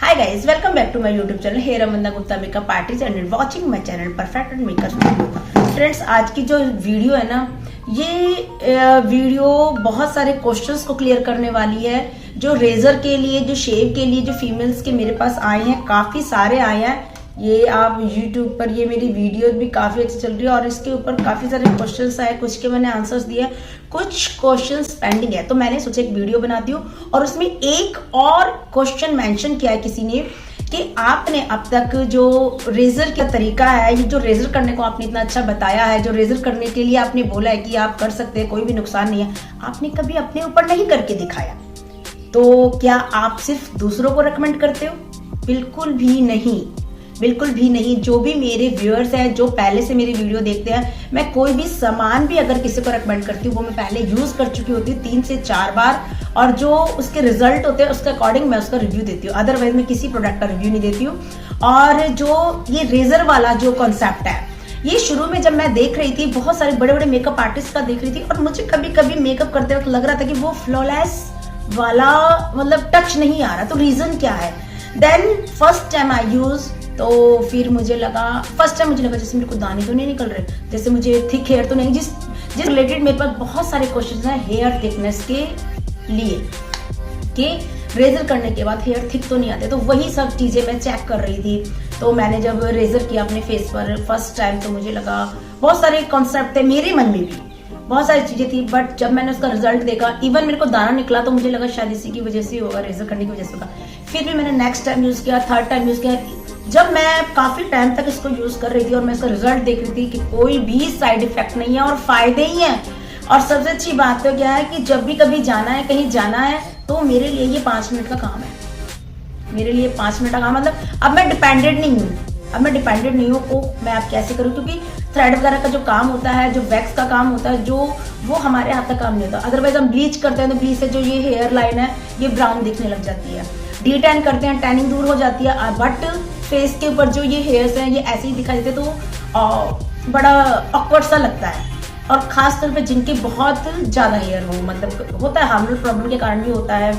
Hi guys, welcome back to my YouTube channel here Amanda Gupta makeup artist and watching my channel perfect and makeup studio. Friends, आज की जो video है ना, ये video बहुत सारे क्वेश्चंस को क्लियर करने वाली है। जो रेजर के लिए, जो शेव के लिए, जो फीमेल्स के मेरे पास आए हैं, काफी सारे आए हैं। ये आप YouTube पर ये मेरी वीडियो भी काफी अच्छी चल रही है और इसके ऊपर काफी सारे क्वेश्चंस आए, कुछ के मैंने आंसर्स दिए, कुछ क्वेश्चंस पेंडिंग है। तो मैंने सोचा एक वीडियो बनाती हूँ और उसमें एक और क्वेश्चन मेंशन किया है किसी ने कि आपने अब तक जो रेजर का तरीका है, ये जो रेजर करने को आपने इतना अच्छा बताया है, जो रेजर करने के लिए आपने बोला है कि आप कर सकते हैं, कोई भी नुकसान नहीं है, आपने कभी अपने ऊपर नहीं करके दिखाया। तो क्या आप सिर्फ दूसरों को रेकमेंड करते हो? बिल्कुल भी नहीं, बिल्कुल भी नहीं। जो भी मेरे व्यूअर्स हैं, जो पहले से मेरी वीडियो देखते हैं, मैं कोई भी सामान भी अगर किसी को रेकमेंड करती हूँ, वो मैं पहले यूज कर चुकी होती हूँ 3 से 4 बार, और जो उसके रिजल्ट होते हैं उसके अकॉर्डिंग मैं उसका रिव्यू देती हूँ। अदरवाइज मैं किसी प्रोडक्ट का रिव्यू नहीं देती हूँ। और जो ये रेजर वाला जो कॉन्सेप्ट है, ये शुरू में जब मैं देख रही थी, बहुत सारे बड़े बड़े मेकअप आर्टिस्ट का देख रही थी, और मुझे कभी कभी मेकअप करते वक्त लग रहा था कि वो फ्लॉलेस वाला मतलब टच नहीं आ रहा। तो रीजन क्या है? Then first time I use, तो फिर मुझे लगा जैसे मेरे को दाने तो नहीं निकल रहे, जैसे मुझे थिक हेयर तो नहीं, जिस रिलेटेड मेरे पास बहुत सारे क्वेश्चंस हैं हेयर थिकनेस के लिए, कि रेजर करने के बाद हेयर थिक तो नहीं आते। तो वही सब चीजें मैं चेक कर रही थी। तो मैंने जब रेजर किया अपने फेस पर फर्स्ट टाइम, तो मुझे लगा बहुत सारे कॉन्सेप्ट थे मेरे मन में भी, बहुत सारी चीजें थी, बट जब मैंने उसका रिजल्ट देखा, इवन मेरे को दाना निकला, तो मुझे लगा शायद इसी की वजह से होगा, रेजर करने की वजह से होगा। फिर भी मैंने नेक्स्ट टाइम यूज किया, थर्ड टाइम यूज किया। जब मैं काफी टाइम तक इसको यूज कर रही थी और मैं इसका रिजल्ट देख रही थी कि कोई भी साइड इफेक्ट नहीं है और फायदे ही हैं। और सबसे अच्छी बात तो क्या है कि जब भी कभी जाना है, कहीं जाना है, तो मेरे लिए ये 5 मिनट का काम है। मेरे लिए 5 मिनट का काम, मतलब अब मैं डिपेंडेंट नहीं हूँ। तो मैं अब कैसे करूँ? क्योंकि थ्रेड वगैरह का जो काम होता है, जो वैक्स का काम होता है, जो वो हमारे हाथ का काम नहीं होता। अदरवाइज हम ब्लीच करते हैं तो ब्लीच से जो ये हेयर लाइन है, ये ब्राउन दिखने लग जाती है। डी टैन करते हैं, टैनिंग दूर हो जाती है। बट फेस के ऊपर जो ये हेयर्स हैं, ये ऐसे ही दिखाई देते, तो बड़ा ऑकवर्ड सा लगता है। और खास तौर पे जिनके बहुत ज्यादा हेयर हो, मतलब होता है हार्मोनल प्रॉब्लम के कारण भी होता है,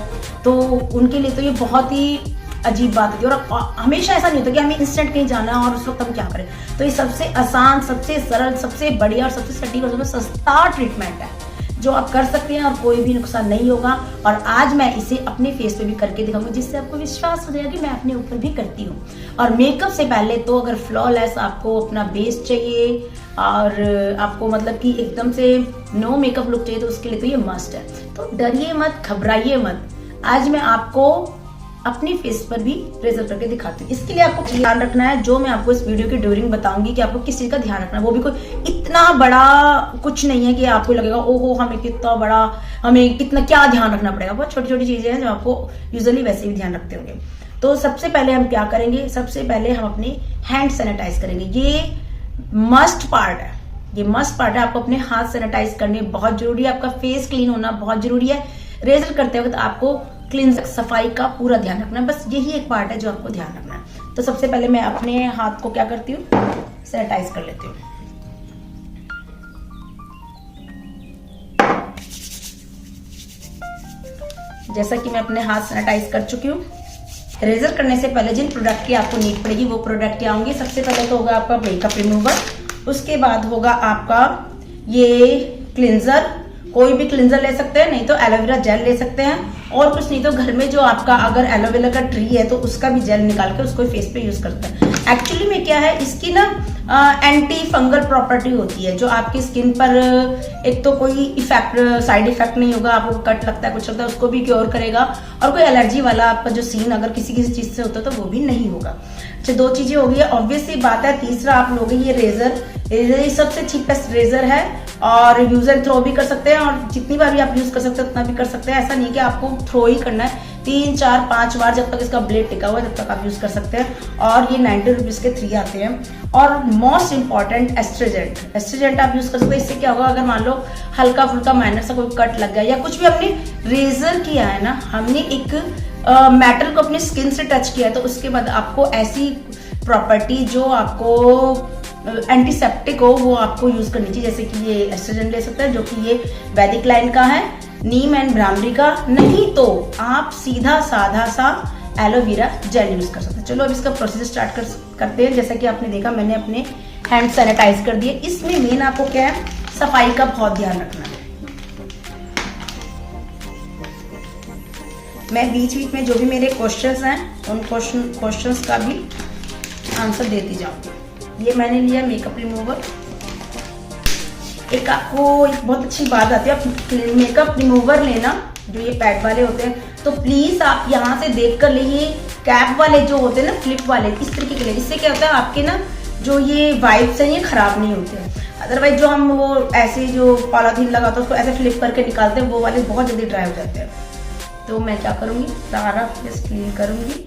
तो उनके लिए तो ये बहुत ही अजीब बात होती है। और हमेशा ऐसा नहीं होता कि हमें इंस्टेंट कहीं जाना है और उस वक्त हम क्या करें। तो ये सबसे आसान, सबसे सरल, सबसे बढ़िया और सबसे सटीक और सबसे सस्ता ट्रीटमेंट है जो आप कर सकते हैं और कोई भी नुकसान नहीं होगा। और आज मैं इसे अपने फेस पे भी करके दिखाऊंगी, जिससे आपको विश्वास हो जाएगा कि मैं अपने ऊपर भी करती हूँ। और मेकअप से पहले तो अगर फ्लॉलेस आपको अपना बेस चाहिए और आपको मतलब कि एकदम से नो मेकअप लुक चाहिए, तो उसके लिए तो ये मस्ट है। तो डरिए मत, घबराइए मत। आज मैं आपको अपनी फेस पर भी रेजर करके दिखाती हूँ। इसके लिए आपको ध्यान रखना है, जो मैं आपको इस वीडियो के ड्यूरिंग बताऊंगी कि आपको किस चीज का ध्यान रखना है। वो भी कोई इतना बड़ा कुछ नहीं है कि आपको लगेगा ओहो हमें कितना बड़ा, हमें कितना क्या ध्यान रखना पड़ेगा। बहुत छोटी छोटी चीजें हैं जो आपको यूजुअली वैसे भी ध्यान रखते होंगे। तो सबसे पहले हम क्या करेंगे? सबसे पहले हम अपने हैंड सैनिटाइज करेंगे। ये मस्ट पार्ट है, आपको अपने हाथ सैनिटाइज करने बहुत जरूरी है। आपका फेस क्लीन होना बहुत जरूरी है। रेजर करते वक्त आपको क्लीन सफाई का पूरा ध्यान रखना है। बस यही एक पार्ट है जो आपको ध्यान रखना है। तो सबसे पहले मैं अपने हाथ को क्या करती हूँ, सैनिटाइज कर लेती हूँ। जैसा कि मैं अपने हाथ सैनिटाइज कर चुकी हूँ। रेजर करने से पहले जिन प्रोडक्ट की आपको नीड पड़ेगी वो प्रोडक्ट क्या होंगे? सबसे पहले तो होगा आपका मेकअप रिमूवर, उसके बाद होगा आपका ये क्लिंजर, कोई भी क्लिंजर ले सकते हैं, नहीं तो एलोवेरा जेल ले सकते हैं, और कुछ नहीं तो घर में जो आपका अगर एलोवेरा का ट्री है तो उसका भी जेल निकाल के उसको फेस पे यूज करते हैं। एक्चुअली में क्या है, इसकी ना एंटी फंगल प्रॉपर्टी होती है, जो आपकी स्किन पर एक तो कोई इफेक्ट, साइड इफेक्ट नहीं होगा, आपको कट लगता है कुछ लगता है उसको भी क्योर करेगा, और कोई एलर्जी वाला आपका जो सीन अगर किसी चीज से होता है तो वो भी नहीं होगा। अच्छा, 2 चीजें हो गई, ऑब्वियस सी बात है। तीसरा आप लोगे ये रेजर सबसे चीपेस्ट रेजर है और यूज एंड थ्रो भी कर सकते हैं, और जितनी बार भी आप यूज कर सकते हैं उतना भी कर सकते हैं। ऐसा नहीं कि आपको थ्रो ही करना है, 3, 4, 5 बार जब तक इसका ब्लेड टिका हुआ है तब तक आप यूज कर सकते हैं। और ये 90 रुपीज के 3 आते हैं। और मोस्ट इंपॉर्टेंट एस्ट्रीजेंट आप यूज कर सकते हैं। इससे क्या होगा, अगर मान लो हल्का फुल्का माइनर सा कोई कट लग गया या कुछ भी हमने रेजर किया है ना, हमने एक मेटल को अपनी स्किन से टच किया है, तो उसके बाद आपको ऐसी प्रॉपर्टी जो आपको एंटीसेप्टिक हो वो आपको यूज करनी चाहिए। जैसे कि ये एस्ट्रोजन ले सकते हैं, जो कि ये वैदिक लाइन का है, नीम एंड ब्राह्मणी का। नहीं तो आप सीधा साधा सा एलोवेरा जेल यूज कर सकते हैं। चलो अब इसका प्रोसेस स्टार्ट करते हैं। जैसा कि आपने देखा मैंने अपने हैंड सैनिटाइज कर दिए। इसमें मेन आपको क्या है, सफाई का बहुत ध्यान रखना है। मैं बीच बीच में जो भी मेरे क्वेश्चंस हैं उन क्वेश्चंस का भी आंसर देती जाऊंगी। ये मैंने लिया मेकअप रिमूवर। एक आपको एक बहुत अच्छी बात आती है, आप मेकअप रिमूवर लेना जो ये पैड वाले होते हैं तो प्लीज आप यहाँ से देख कर लिए। कैप वाले जो होते हैं ना, फ्लिप वाले, इस तरीके के लिए। इससे क्या होता है, आपके ना जो ये वाइप्स हैं ये खराब नहीं होते हैं। अदरवाइज जो हम वो ऐसे जो पॉलीथीन लगाते हैं उसको ऐसे फ्लिप करके निकालते हैं, वो वाले बहुत जल्दी ड्राई हो जाते हैं। तो मैं क्या करूंगी, सारा फेस क्लीन करूंगी।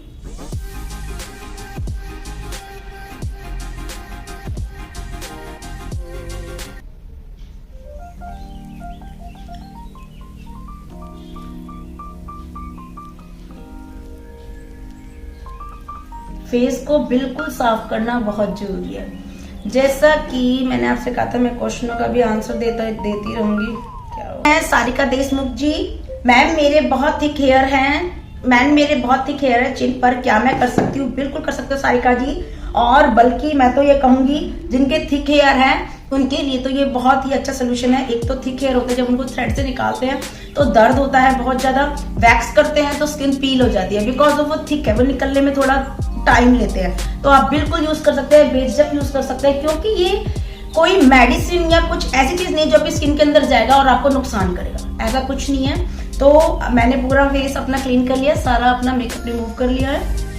फेस को बिल्कुल साफ करना बहुत जरूरी है। जैसा कि मैंने आपसे कहा था मैं क्वेश्चनों का भी आंसर देती रहूंगी। मैं सारिका देशमुख जी, मैम मेरे बहुत थिक हेयर हैं, मैम मेरे बहुत थिक हेयर है चिन पर, क्या मैं कर सकती हूँ? बिल्कुल कर सकते हो सारिका जी। और बल्कि मैं तो ये कहूंगी जिनके थिक हेयर हैं उनके लिए तो ये बहुत ही अच्छा सोल्यूशन है। एक तो थिक हेयर होते हैं, जब उनको थ्रेड से निकालते हैं तो दर्द होता है बहुत ज्यादा। वैक्स करते हैं तो स्किन पील हो जाती है, बिकॉज वो थिक है, वो निकलने में थोड़ा टाइम लेते हैं। तो आप बिल्कुल यूज कर सकते हैं, बेझिझक यूज कर सकते हैं, क्योंकि ये कोई मेडिसिन या कुछ ऐसी चीज नहीं जो आपकी स्किन के अंदर जाएगा और आपको नुकसान करेगा, ऐसा कुछ नहीं है। तो मैंने पूरा फेस अपना क्लीन कर लिया, सारा अपना मेकअप रिमूव कर लिया है।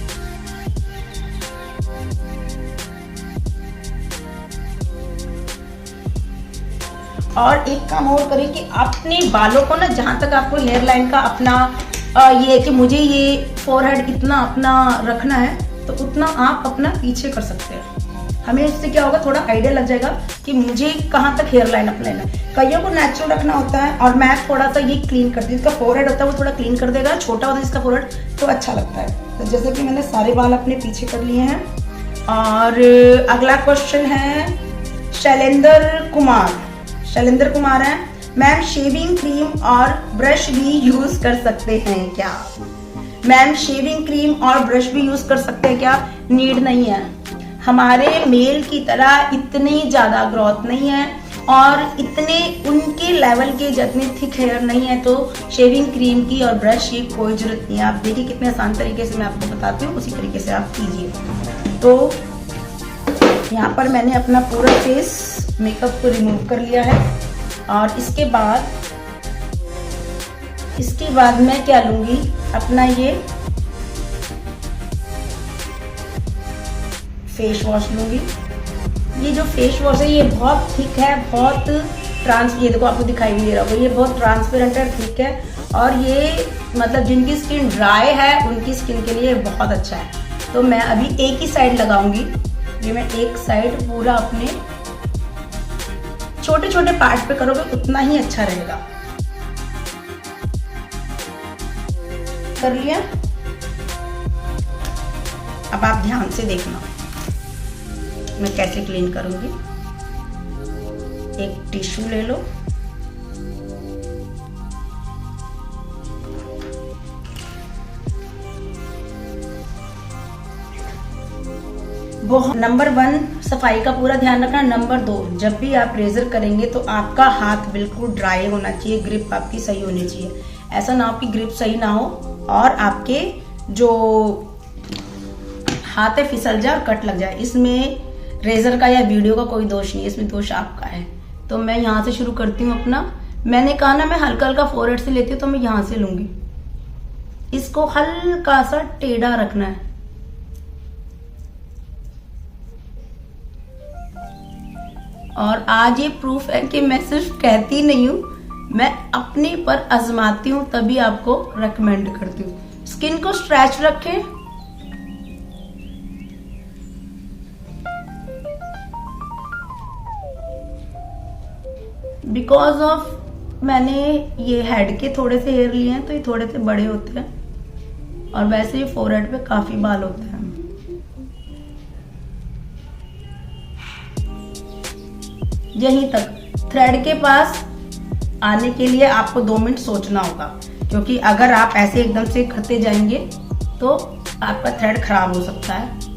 और एक काम और करें कि अपने बालों को ना, जहां तक आपको हेयर लाइन का अपना ये है कि मुझे ये फोरहेड इतना अपना रखना है तो उतना आप अपना पीछे कर सकते हैं। हमें इससे क्या होगा, थोड़ा आइडिया लग जाएगा कि मुझे कहाँ तक हेयर लाइन अपना लेना है। कईयों को नेचुरल रखना होता है और मैं थोड़ा सा ये क्लीन करती हूँ। जिसका फोरहेड होता है वो थोड़ा क्लीन कर देगा, छोटा होता है जिसका फोरहेड तो अच्छा लगता है। तो जैसे कि मैंने सारे बाल अपने पीछे कर लिए हैं। और अगला क्वेश्चन है शैलेंद्र कुमार है, मैम शेविंग क्रीम और ब्रश भी यूज कर सकते हैं क्या? मैम शेविंग क्रीम और ब्रश भी यूज कर सकते हैं क्या? नीड नहीं है। हमारे मेल की तरह इतनी ज्यादा ग्रोथ नहीं है और इतने उनके लेवल के जितने थिक हेयर नहीं है, तो शेविंग क्रीम की और ब्रश की कोई जरूरत नहीं है। आप देखिए कितने आसान तरीके से मैं आपको बताती हूँ, उसी तरीके से आप कीजिए। तो यहाँ पर मैंने अपना पूरा फेस मेकअप को रिमूव कर लिया है। और इसके बाद मैं क्या लूंगी, अपना ये फेस वॉश लूंगी। ये जो फेस वॉश है ये बहुत थिक है, बहुत ये देखो आपको दिखाई भी दे रहा होगा, ये बहुत ट्रांसपेरेंट है, थिक है। और ये मतलब जिनकी स्किन ड्राई है उनकी स्किन के लिए बहुत अच्छा है। तो मैं अभी एक ही साइड लगाऊंगी। ये मैं एक साइड पूरा अपने छोटे छोटे पार्ट पे करोगे उतना ही अच्छा रहेगा। कर लिया। अब आप ध्यान से देखना मैं कैसे क्लीन करूंगी। एक टिश्यू ले लो, नंबर 1 सफाई का पूरा ध्यान रखना। नंबर 2, जब भी आप रेजर करेंगे तो आपका हाथ बिल्कुल ड्राई होना चाहिए, ग्रिप आपकी सही होनी चाहिए। ऐसा ना हो कि ग्रिप सही ना हो और आपके जो हाथ है फिसल जाए और कट लग जाए। इसमें रेजर का या वीडियो का कोई दोष नहीं है, इसमें दोष आपका है। तो मैं यहाँ से शुरू करती हूँ अपना। मैंने कहा ना मैं हल्का हल्का फोरहेड से लेती हूँ, तो मैं यहाँ से लूंगी। इसको हल्का सा टेढ़ा रखना है। और आज ये प्रूफ है कि मैं सिर्फ कहती नहीं हूँ, मैं अपने पर आजमाती हूँ, तभी आपको रेकमेंड करती हूँ। स्किन को स्ट्रेच रखें। बिकॉज ऑफ मैंने ये हेड के थोड़े से हेयर लिए हैं तो ये थोड़े से बड़े होते हैं और वैसे ये फोरहेड पे काफी बाल होते हैं। यहीं तक थ्रेड के पास आने के लिए आपको 2 मिनट सोचना होगा, क्योंकि अगर आप ऐसे एकदम से करते जाएंगे तो आपका थ्रेड खराब हो सकता है।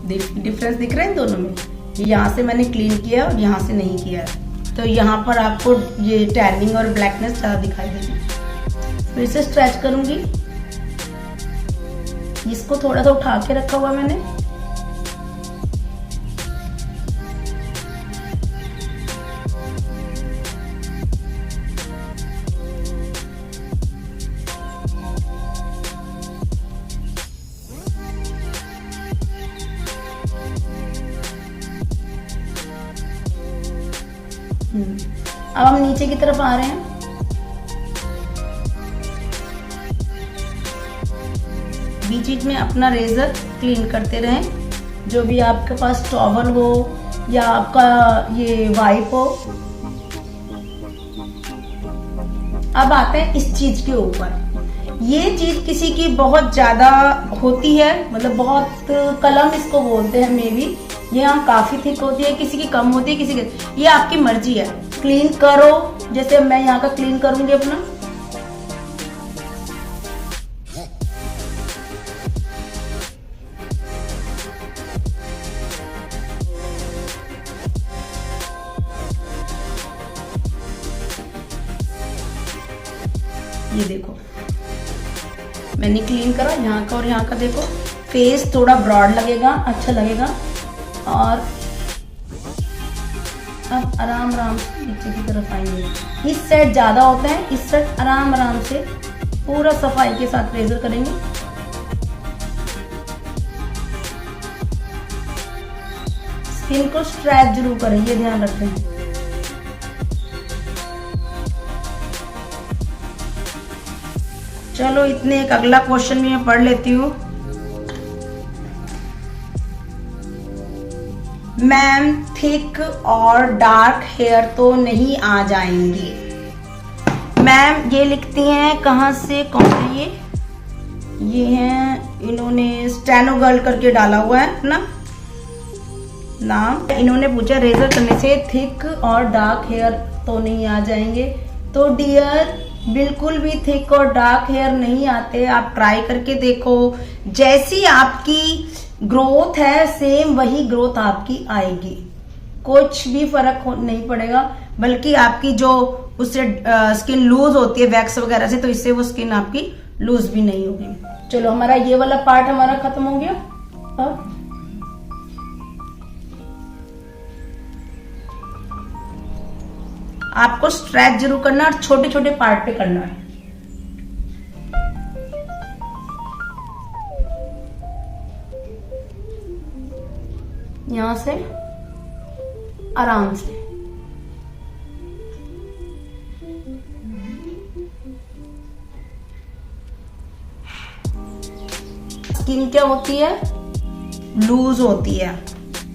डिफरेंस दिख रहा है इन दोनों में। यहाँ से मैंने क्लीन किया और यहाँ से नहीं किया है, तो यहाँ पर आपको ये टैनिंग और ब्लैकनेस ज़्यादा दिखाई देगी। फिर से स्ट्रेच करूंगी। इसको थोड़ा सा उठा के रखा हुआ मैंने। अब हम नीचे की तरफ आ रहे हैं। बीच बीच में अपना रेजर क्लीन करते रहें। जो भी आपके पास टॉवल हो या आपका ये वाइप हो। अब आते हैं इस चीज के ऊपर। ये चीज किसी की बहुत ज्यादा होती है, मतलब बहुत कलम इसको बोलते हैं मे बी। ये यहाँ काफी थिक होती है, किसी की कम होती है, किसी की। ये आपकी मर्जी है, क्लीन करो। जैसे मैं यहाँ का क्लीन करूंगी अपना। ये देखो मैंने क्लीन करा यहाँ का और यहाँ का। देखो फेस थोड़ा ब्रॉड लगेगा, अच्छा लगेगा। और अब आराम आराम से नीचे की तरफ आएंगे। इस साइड ज्यादा होता है, इस साइड आराम आराम से पूरा सफाई के साथ रेजर करेंगे। स्किन को स्ट्रेच जरूर करें, ये ध्यान रखें। चलो इतने एक अगला क्वेश्चन भी मैं पढ़ लेती हूँ। मैम थिक और डार्क हेयर तो नहीं आ जाएंगे? मैम ये लिखती हैं कहाँ से, कौन है ये हैं, इन्होंने स्टेनो गर्ल करके डाला हुआ है ना नाम। इन्होंने पूछा रेजर करने से थिक और डार्क हेयर तो नहीं आ जाएंगे? तो डियर बिल्कुल भी थिक और डार्क हेयर नहीं आते। आप ट्राई करके देखो, जैसी आपकी ग्रोथ है सेम वही ग्रोथ आपकी आएगी। कुछ भी फर्क नहीं पड़ेगा, बल्कि आपकी जो उससे स्किन लूज होती है वैक्स वगैरह से, तो इससे वो स्किन आपकी लूज भी नहीं होगी। चलो हमारा ये वाला पार्ट हमारा खत्म हो गया। अब आपको स्ट्रेच जरूर करना और छोटे छोटे पार्ट पे करना है। यहां से आराम से। स्किन क्या होती है, लूज होती है,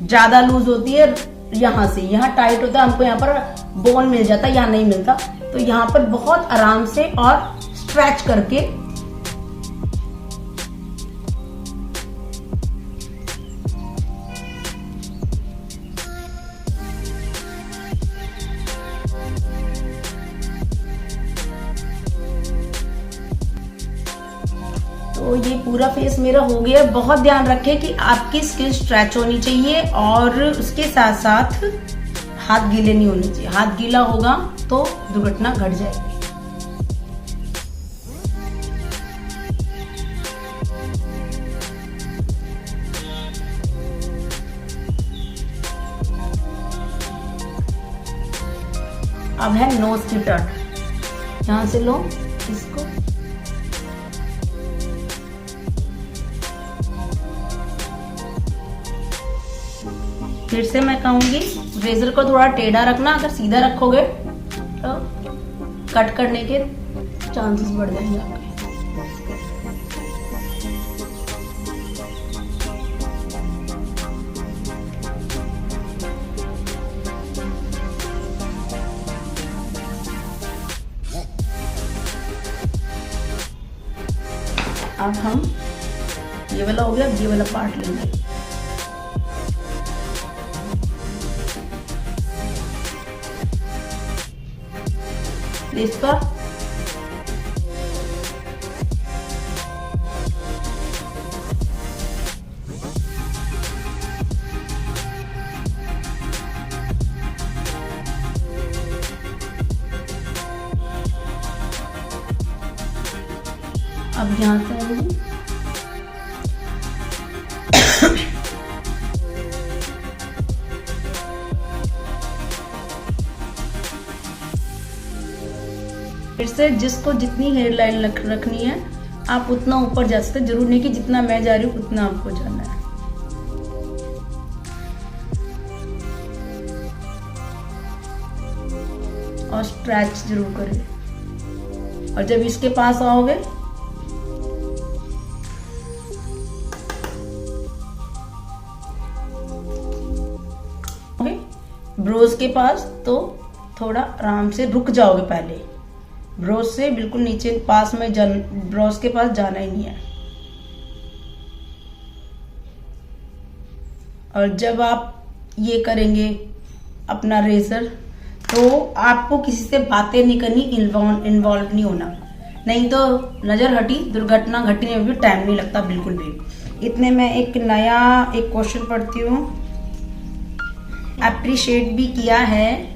ज्यादा लूज होती है। यहां से यहाँ टाइट होता है, हमको यहाँ पर बोन मिल जाता है, यहाँ नहीं मिलता। तो यहाँ पर बहुत आराम से और स्ट्रेच करके तो ये पूरा फेस मेरा हो गया। बहुत ध्यान रखें कि आपकी स्किन स्ट्रेच होनी चाहिए और उसके साथ साथ हाथ गीले नहीं होने चाहिए। हाथ गीला होगा तो दुर्घटना घट जाएगी। अब है नोज की टर्न। यहां से लो इसको, फिर से मैं कहूंगी रेजर को थोड़ा टेढ़ा रखना। अगर सीधा रखोगे तो कट करने के चांसेस बढ़ जाएंगे आपके। अब हम ये वाला हो गया, ये वाला पार्ट लेंगे। इसका अब यहाँ से फिर से जिसको जितनी हेयर लाइन रखनी है आप उतना ऊपर जा सकते, जरूर नहीं कि जितना मैं जा रही हूँ उतना आपको जाना है। और स्ट्रेच जरूर करें। और जब इसके पास आओगे ब्रोज के पास तो थोड़ा आराम से रुक जाओगे, पहले ब्रोज से बिल्कुल नीचे पास में ब्रोज के पास जाना ही नहीं है। और जब आप ये करेंगे अपना रेजर तो आपको किसी से बातें नहीं करनी, इन्वॉल्व नहीं होना, नहीं तो नजर हटी दुर्घटना घटने में भी टाइम नहीं लगता बिल्कुल भी। इतने में एक नया क्वेश्चन पढ़ती हूँ, अप्रिशिएट भी किया है,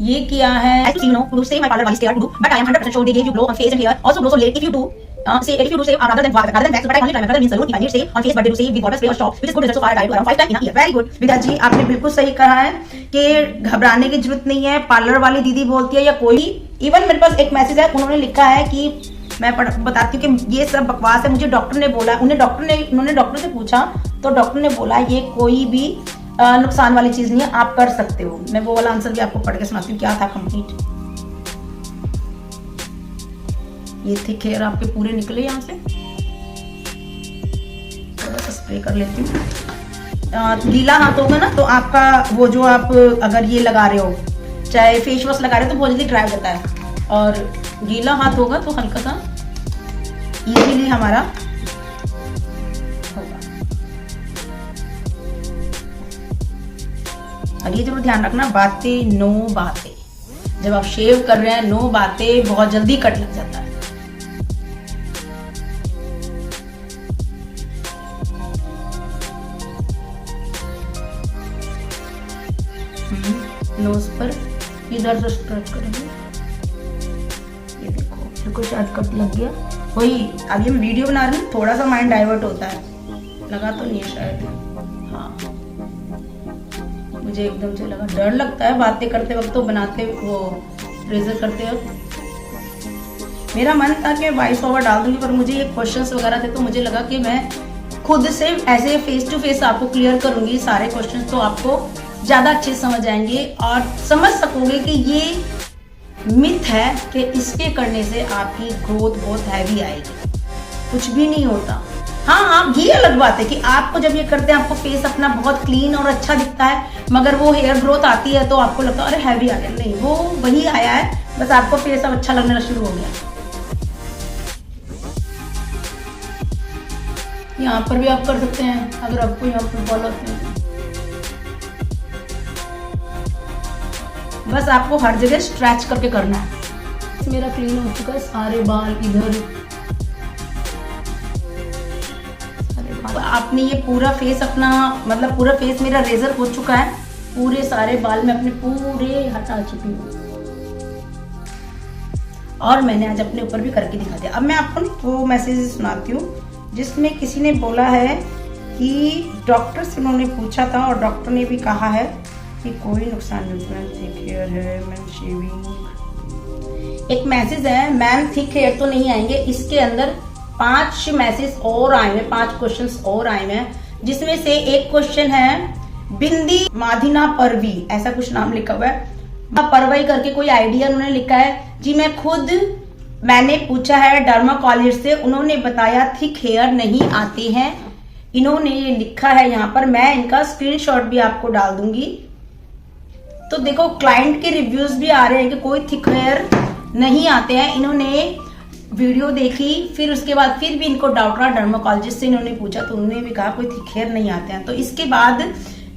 ये किया है। to save my parlor while scared to do, but I am 100% sure they gave you glow on face and hair. Also glow so late if you do if you do save rather than wax, but I only try my brother means salon if I need save on face birthday to save with water spray or stop, which is good result so far I tried to around 5 times in a year. Very good विदा जी, आपने बिल्कुल सही कहा है कि घबराने की जरूरत नहीं है। पार्लर वाली दीदी बोलती है या कोई, इवन मेरे पास एक मैसेज है, उन्होंने लिखा है कि मैं बताती हूँ कि ये सब बकवास है, मुझे डॉक्टर ने बोला, उन्होंने डॉक्टर से पूछा तो डॉक्टर ने बोला ये कोई भी नुकसान वाली चीज नहीं है, आप कर सकते हो। मैं वो वाला आंसर भी आपको पढ़ के सुनाती हूँ क्या था कंप्लीट। ये थिक हेयर आपके पूरे निकले, यहाँ से थोड़ा सा स्प्रे कर लेती हूँ। गीला हाथ होगा ना तो आपका वो जो आप अगर ये लगा रहे हो, चाहे फेस वॉश लगा रहे हो तो बहुत जल्दी ड्राई होता है, और गीला हाथ होगा तो हल्का सा इजीली हमारा होगा। और ये जरूर ध्यान रखना, बातें नो बातें, जब आप शेव कर रहे हैं नो बातें, बहुत जल्दी कट लग जाता है। नोज पर इधर से स्ट्रेच करेंगे, ये देखो बिल्कुल शायद कट लग गया। वही अभी हम वीडियो बना रहे हैं, थोड़ा सा माइंड डाइवर्ट होता है, लगा तो नहीं है शायद। हाँ मुझे एकदम से लगा, डर लगता है बातें करते वक्त तो, बनाते वो रेजर करते वक्त। मेरा मन था कि वॉइस ओवर डाल दूंगी, पर मुझे ये क्वेश्चंस वगैरह थे तो मुझे लगा कि मैं खुद से ऐसे फेस टू फेस आपको क्लियर करूंगी सारे क्वेश्चंस, तो आपको ज्यादा अच्छे समझ आएंगे और समझ सकोगे कि ये मिथ है कि इसके करने से आपकी ग्रोथ बहुत हैवी आएगी। कुछ भी नहीं होता। हाँ आप, ये अलग बात है कि आपको जब ये करते हैं आपको फेस अपना बहुत क्लीन और अच्छा दिखता है, मगर वो हेयर ग्रोथ आती है तो आपको लगता है अरे हैवी आ गया। नहीं, वो वही आया है, बस आपको फेस अब अच्छा लगना शुरू हो गया। यहाँ पर भी आप कर सकते हैं अगर आपको यहाँ पर बॉल होते हैं। बस आपको हर जगह स्ट्रेच करके करना है। मेरा क्लीन हो चुका है, सारे बाल इधर, आपने ये पूरा फेस अपना, मतलब पूरा फेस मेरा रेजर हो चुका है, पूरे सारे बाल में अपने पूरे हटा चुकी हूँ और मैंने आज अपने ऊपर भी करके दिखा दिया। अब मैं आपको वो मैसेज सुनाती हूँ जिसमें किसी ने बोला है कि डॉक्टर से उन्होंने पूछा था और डॉक्टर ने भी कहा है कि कोई नुकसान नहीं, थिक हेयर है, मैम शेविंग। एक मैसेज है, मैम थिक हेयर तो नहीं आएंगे, इसके अंदर 5 मैसेज और आए हैं, 5 क्वेश्चंस और आए हैं, जिसमें से एक क्वेश्चन है बिंदी माधिना परवी, ऐसा कुछ नाम लिखा हुआ है, परवई करके कोई आइडिया उन्होंने लिखा है जी। मैंने पूछा है डर्माकोलॉजिस्ट से, उन्होंने बताया थिक हेयर नहीं आते हैं, इन्होंने ये लिखा है यहाँ पर, मैं इनका स्क्रीनशॉट भी आपको डाल दूंगी। तो देखो क्लाइंट के रिव्यूज भी आ रहे हैं कि कोई थिक हेयर नहीं आते हैं। इन्होंने वीडियो देखी, फिर उसके बाद फिर भी इनको डाउट रहा, डर्माकोलॉजिस्ट से इन्होंने पूछा तो उन्होंने भी कहा कोई थिक हेयर नहीं आते हैं। तो इसके बाद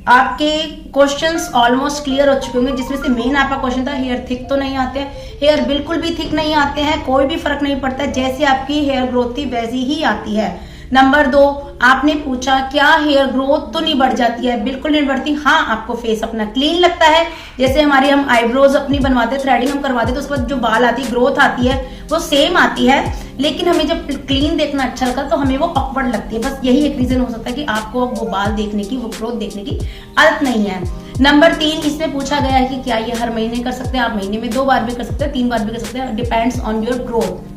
आपके क्वेश्चंस ऑलमोस्ट क्लियर हो चुके होंगे, जिसमें से मेन आपका क्वेश्चन था हेयर थिक तो नहीं आते हैं। हेयर बिल्कुल भी थिक नहीं आते हैं, कोई भी फर्क नहीं पड़ता है, जैसे आपकी हेयर ग्रोथ थी वैसी ही आती है। नंबर 2, आपने पूछा क्या हेयर ग्रोथ तो नहीं बढ़ जाती है? बिल्कुल नहीं बढ़ती। हाँ, आपको फेस अपना क्लीन लगता है। जैसे हमारी हम आईब्रोज अपनी बनवाते, थ्रेडिंग हम करवाते तो उसके बाद जो बाल आती है, ग्रोथ आती है, वो सेम आती है। लेकिन हमें जब क्लीन देखना अच्छा लगता है तो हमें वो ऑकवर्ड लगती है। बस यही एक रीजन हो सकता है कि आपको वो बाल देखने की, वो ग्रोथ देखने की आदत नहीं है। नंबर 3, इसमें पूछा गया है कि क्या ये हर महीने कर सकते हैं? आप महीने में 2 बार भी कर सकते हैं, 3 बार भी कर सकते हैं, डिपेंड्स ऑन योर ग्रोथ।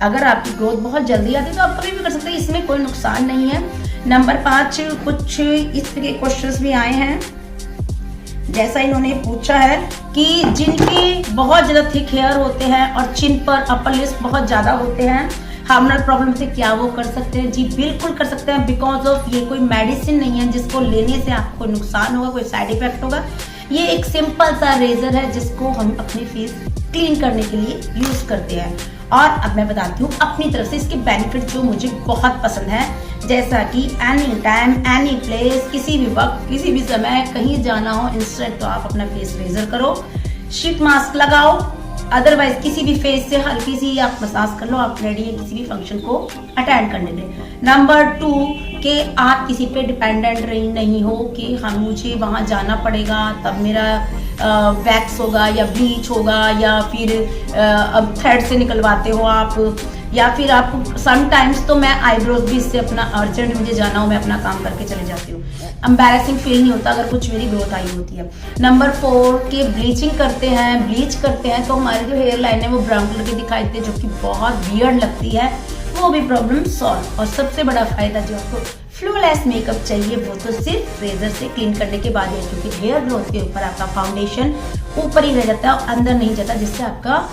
अगर आपकी ग्रोथ बहुत जल्दी आती है तो आप कभी भी कर सकते हैं, इसमें कोई नुकसान नहीं है। नंबर 5, कुछ इस तरह के क्वेश्चंस भी आए हैं, जैसा इन्होंने पूछा है कि जिनके बहुत ज्यादा थिक हेयर होते हैं और चिन पर अपर लिप्स बहुत ज्यादा होते हैं, हार्मोनल प्रॉब्लम से, क्या वो कर सकते हैं? जी बिल्कुल कर सकते हैं, बिकॉज ऑफ ये कोई मेडिसिन नहीं है जिसको लेने से आपको नुकसान होगा, कोई साइड इफेक्ट होगा। ये एक सिंपल सा रेजर है जिसको हम अपने फेस क्लीन करने के लिए यूज करते हैं। और अब मैं बताती हूँ अपनी तरफ से इसके बेनिफिट जो मुझे बहुत पसंद है, जैसा कि एनी टाइम, एनी प्लेस, किसी भी वक्त, किसी भी समय, कहीं जाना हो, इंस्टेंट तो आप अपना फेस रेजर करो, शीट मास्क लगाओ, अदरवाइज किसी भी फेस से हल्की सी आप मसाज कर लो, आप रेडी है किसी भी फंक्शन को अटेंड करने के। नंबर 2, कि आप किसी पे डिपेंडेंट नहीं हो कि हम मुझे वहां जाना पड़ेगा तब मेरा वैक्स होगा या ब्लीच होगा, या फिर अब थ्रेड से निकलवाते हो आप, या फिर आप समटाइम्स तो मैं आईब्रोज भी इससे अपना अर्जेंट मुझे जाना हो मैं अपना काम करके चले जाती हूँ, एम्बैरेसिंग फील नहीं होता अगर कुछ मेरी ग्रोथ आई होती है। नंबर 4, के ब्लीच करते हैं तो हमारे जो हेयर लाइन है वो ब्राउन कलर की दिखाई देती है, जो कि बहुत वियर्ड लगती है, वो भी प्रॉब्लम सॉल्व। और सबसे बड़ा फायदा जो आपको फ्लॉलेस मेकअप चाहिए वो तो सिर्फ रेजर से क्लीन करने के बाद है, क्योंकि हेयर ग्रोथ के ऊपर आपका फाउंडेशन ऊपर ही रह जाता है और अंदर नहीं जाता, जिससे आपका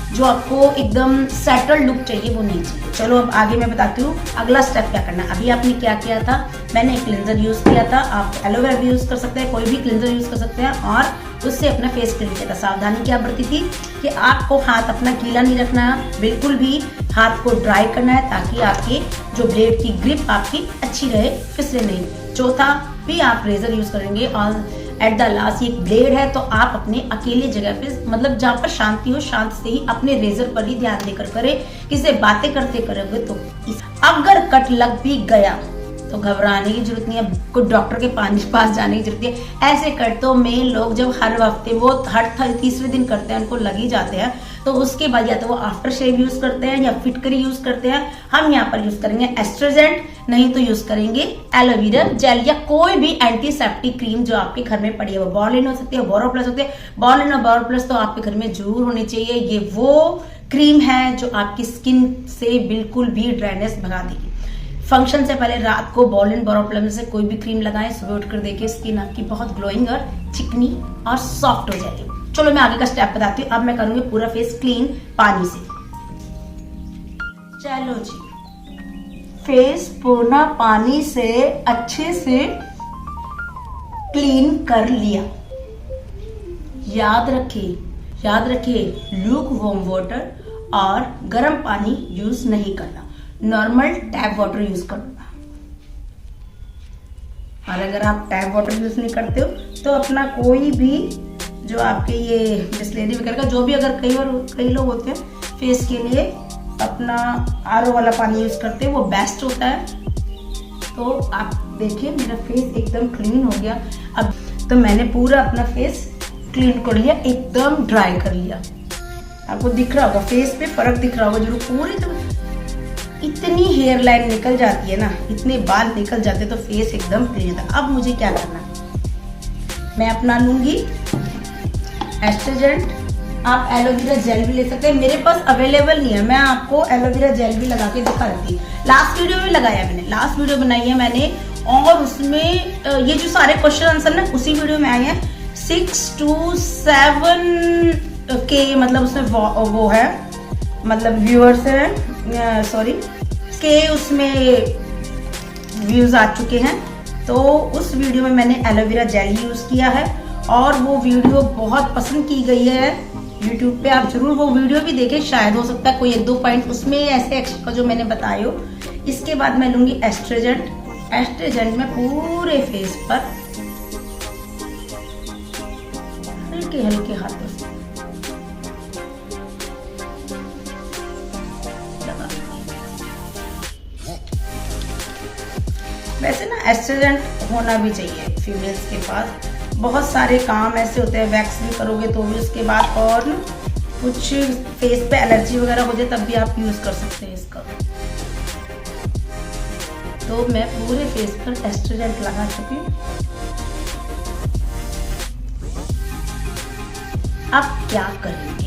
जो आपको एकदम सेटल लुक चाहिए वो नहीं चाहिए। चलो अब आगे मैं बताती हूँ अगला स्टेप क्या करना है। अभी आपने क्या किया था, मैंने एक क्लिंजर यूज किया था, आप एलोवेरा भी यूज कर सकते हैं, कोई भी क्लिंजर यूज कर सकते हैं, और उससे अपना फेस क्लीन किया था। सावधानी क्या बरती थी कि आपको हाथ अपना गीला नहीं रखना है, बिल्कुल भी हाथ को ड्राई करना है ताकि आपकी जो ब्लेड की ग्रिप आपकी अच्छी रहे, फिसले नहीं। चौथा भी आप रेजर यूज करेंगे और एट द लास्ट ये ब्लेड है तो आप अपने अकेले जगह पे, मतलब जहाँ पर शांति हो, शांत से ही अपने रेजर पर ही ध्यान देकर करें। किसी बातें करते करोगे तो अगर कट लग भी गया तो घबराने की जरूरत नहीं है, कोई डॉक्टर के पास जाने की जरूरत नहीं है। ऐसे कटों में लोग जब हर हफ्ते वो हर तीसरे दिन करते हैं, उनको लग ही जाते हैं, तो उसके बाद या तो वो आफ्टर शेव यूज करते हैं या फिटकरी यूज करते हैं। हम यहाँ पर यूज करेंगे एस्ट्रोजेंट, नहीं तो यूज करेंगे एलोवेरा जेल या कोई भी एंटीसेप्टिक क्रीम जो आपके घर में पड़ी है। वो बॉर्लिन हो सकती है, बोरोप्लस होती है। बॉर्लिन और बोरोप्लस तो आपके घर में जरूर होनी चाहिए। ये वो क्रीम है जो आपकी स्किन से बिल्कुल भी ड्राइनेस भगा देगी। फंक्शन से पहले रात को बॉर्लिन बोरोप्लस से कोई भी क्रीम लगाएं, सुबह उठकर देखिए स्किन आपकी बहुत ग्लोइंग और चिकनी और सॉफ्ट हो जाएगी। चलो मैं आगे का स्टेप बताती हूँ। अब मैं करूंगी पूरा फेस क्लीन पानी से। चलो जी, फेस पूरा पानी से अच्छे से क्लीन कर लिया। याद रखिए लूक वार्म वाटर और गर्म पानी यूज नहीं करना, नॉर्मल टैप वाटर यूज करना। और अगर आप टैप वाटर यूज नहीं करते हो तो अपना कोई भी जो आपके ये बिस्लेरी वगैरह का जो भी, अगर कई लोग होते हैं फेस के लिए अपना आरओ वाला पानी यूज करते हैं, वो बेस्ट होता है। तो आप देखिए मेरा फेस एकदम क्लीन हो गया। अब तो मैंने पूरा अपना फेस क्लीन कर लिया, एकदम ड्राई कर लिया। आपको दिख रहा होगा फेस पे फर्क दिख रहा होगा जरूर। पूरी तो इतनी हेयर लाइन निकल जाती है ना, इतने बाल निकल जाते तो फेस एकदम क्लीन था। अब मुझे क्या करना, मैं अपना लूंगी एस्ट्रोजेंट। आप एलोवेरा जेल भी ले सकते हैं, मेरे पास अवेलेबल नहीं है, मैं आपको एलोवेरा जेल भी लगा के दिखा देती हूँ। लास्ट वीडियो में लगाया मैंने, लास्ट वीडियो बनाई है मैंने, और उसमें ये जो सारे क्वेश्चन आंसर ना उसी वीडियो में आए हैं। 6 to 7 के मतलब उसमें वो है, मतलब व्यूअर्स है, सॉरी के उसमें व्यूज आ चुके हैं। तो उस वीडियो में मैंने एलोवेरा जेल यूज किया है और वो वीडियो बहुत पसंद की गई है यूट्यूब पे। आप जरूर वो वीडियो भी देखें, शायद हो सकता है कोई 1-2 पॉइंट उसमें ऐसे एक्स्ट्रा जो मैंने बताए हो। इसके बाद मैं लूंगी एस्ट्रोजेंट में पूरे फेस पर हल्के हल्के हाथों से वैसे ना एस्ट्रोजेंट होना भी चाहिए फीमेल्स के पास। बहुत सारे काम ऐसे होते हैं, वैक्स भी करोगे तो भी उसके बाद और ना कुछ फेस पे एलर्जी वगैरह हो जाए तब भी आप यूज कर सकते हैं इसका। तो मैं पूरे फेस पर एस्ट्रोजेंट लगा चुकी हूँ। अब क्या करेंगे?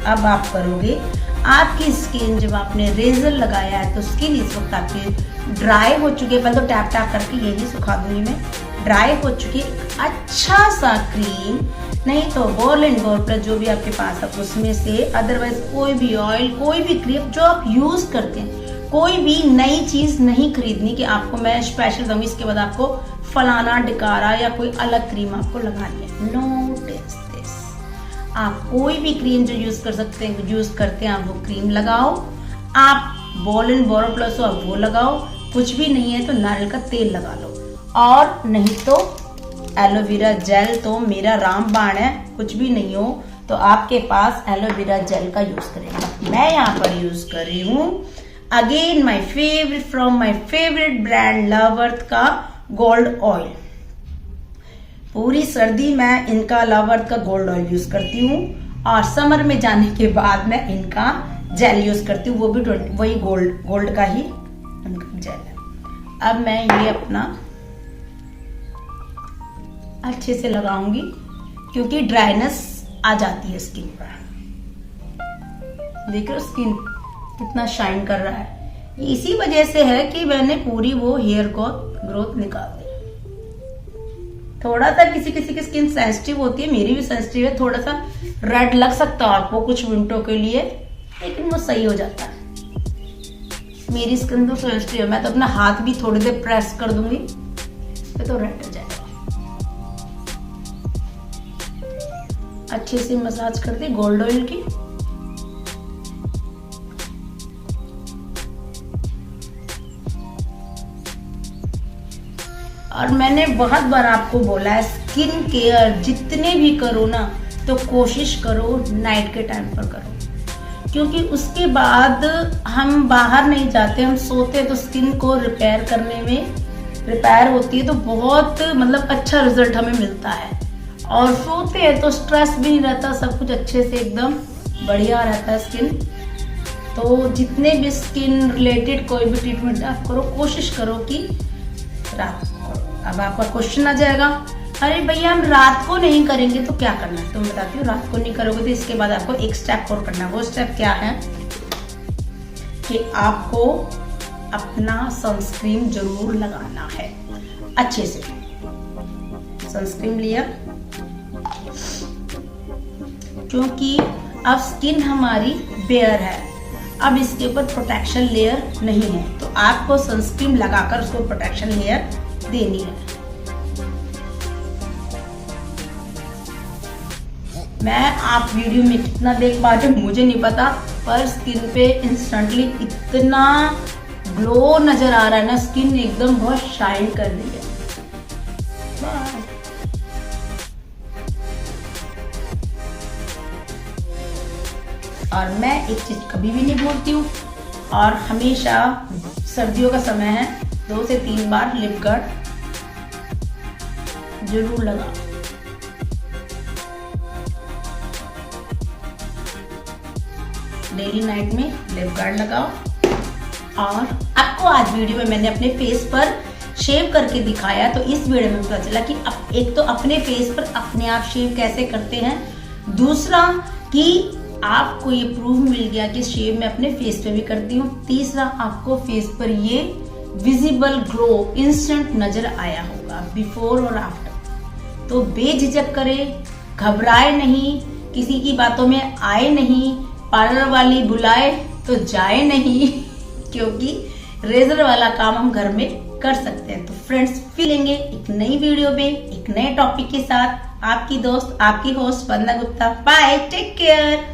अब आप करोगे, आपकी स्किन जब आपने रेजर लगाया है तो स्किन इस वक्त आपकी ड्राई हो चुकी है। पहले तो टैप टैप करके यही सुखा दूंगी मैं। ड्राई हो चुकी है। अच्छा सा क्रीम नहीं तो बॉल एंड बॉल प्लस जो भी आपके पास है उसमें से, अदरवाइज कोई भी ऑयल, कोई भी क्रीम जो आप यूज करते हैं, कोई भी नई चीज नहीं खरीदनी कि आपको मैं स्पेशल दूंगी इसके बाद आपको फलाना डिकारा या कोई अलग क्रीम आपको लगानी है। No test this. आप कोई भी क्रीम जो यूज करते हैं आप वो क्रीम लगाओ। आप बॉल एंड बॉल प्लस हो आप वो लगाओ। कुछ भी नहीं है तो नारियल का तेल लगा लो, और नहीं तो एलोवेरा जेल तो मेरा रामबाण है। कुछ भी नहीं हो तो आपके पास एलोवेरा जेल का यूज करेंगे। मैं यहाँ पर यूज कर रही हूँ again my favourite from my favourite brand Love Earth का गोल्ड ऑयल। पूरी सर्दी मैं इनका लव अर्थ का गोल्ड ऑयल यूज करती हूँ, और समर में जाने के बाद मैं इनका जेल यूज करती हूँ, वो भी वही गोल्ड का ही जेल है। अब मैं ये अपना अच्छे से लगाऊंगी क्योंकि ड्राइनेस आ जाती है स्किन पर। देख रहे हो स्किन कितना शाइन कर रहा है। इसी वजह से है कि मैंने पूरी वो हेयर ग्रोथ निकाल दी। थोड़ा सा किसी की स्किन सेंसिटिव होती है, मेरी भी सेंसिटिव है, थोड़ा सा रेड लग सकता है आपको कुछ मिनटों के लिए, लेकिन वो सही हो जाता है। मेरी स्किन तो सेंसिटिव है, मैं तो अपना हाथ भी थोड़ी देर प्रेस कर दूंगी तो रेड हो जाएगा। अच्छे से मसाज कर दी गोल्ड ऑयल की। और मैंने बहुत बार आपको बोला है स्किन केयर जितने भी करो ना तो कोशिश करो नाइट के टाइम पर करो, क्योंकि उसके बाद हम बाहर नहीं जाते, हम सोते हैं तो स्किन को रिपेयर करने में रिपेयर होती है तो बहुत मतलब अच्छा रिजल्ट हमें मिलता है। और सोते हैं तो स्ट्रेस भी नहीं रहता, सब कुछ अच्छे से एकदम बढ़िया रहता है स्किन। तो जितने भी स्किन रिलेटेड कोई भी ट्रीटमेंट आप करो, कोशिश करो कि रात को करो। अब आपका क्वेश्चन आ जाएगा, अरे भैया हम रात को नहीं करेंगे तो क्या करना है? तो मैं बताती हूँ, रात को नहीं करोगे तो इसके बाद आपको एक स्टेप और करना है। वो स्टेप क्या है कि आपको अपना सनस्क्रीन जरूर लगाना है। अच्छे से सनस्क्रीन लिया, क्योंकि अब स्किन हमारी बेयर है, अब इसके ऊपर प्रोटेक्शन लेयर नहीं है, तो आपको सनस्क्रीन लगाकर उसको प्रोटेक्शन लेयर देनी है। मैं आप वीडियो में कितना देख पा रहे मुझे नहीं पता, पर स्किन पे इंस्टेंटली इतना ग्लो नजर आ रहा है ना, स्किन एकदम बहुत शाइन कर रही है। और मैं एक चीज कभी भी नहीं भूलती हूँ, और हमेशा सर्दियों का समय है 2 से 3 बार लिप गार्ड जरूर लगाओ। डेली नाइट में लिप गार्ड लगाओ। और आपको आज वीडियो में मैंने अपने फेस पर शेव करके दिखाया, तो इस वीडियो में पता चला कि एक तो अपने फेस पर अपने आप शेव कैसे करते हैं, दूसरा कि आपको ये प्रूफ मिल गया कि शेव मैं अपने फेस पे भी करती हूँ, तीसरा आपको फेस पर ये विजिबल ग्लो इंस्टेंट नजर आया होगा बिफोर और आफ्टर। तो बेझिझक करें, घबराए नहीं, किसी की बातों में आए नहीं, पार्लर वाली बुलाए तो जाए नहीं, क्योंकि रेजर वाला काम हम घर में कर सकते हैं। तो फ्रेंड्स, मिलेंगे एक नई वीडियो में एक नए टॉपिक के साथ। आपकी दोस्त, आपकी host Vandana Gupta. Bye, take care.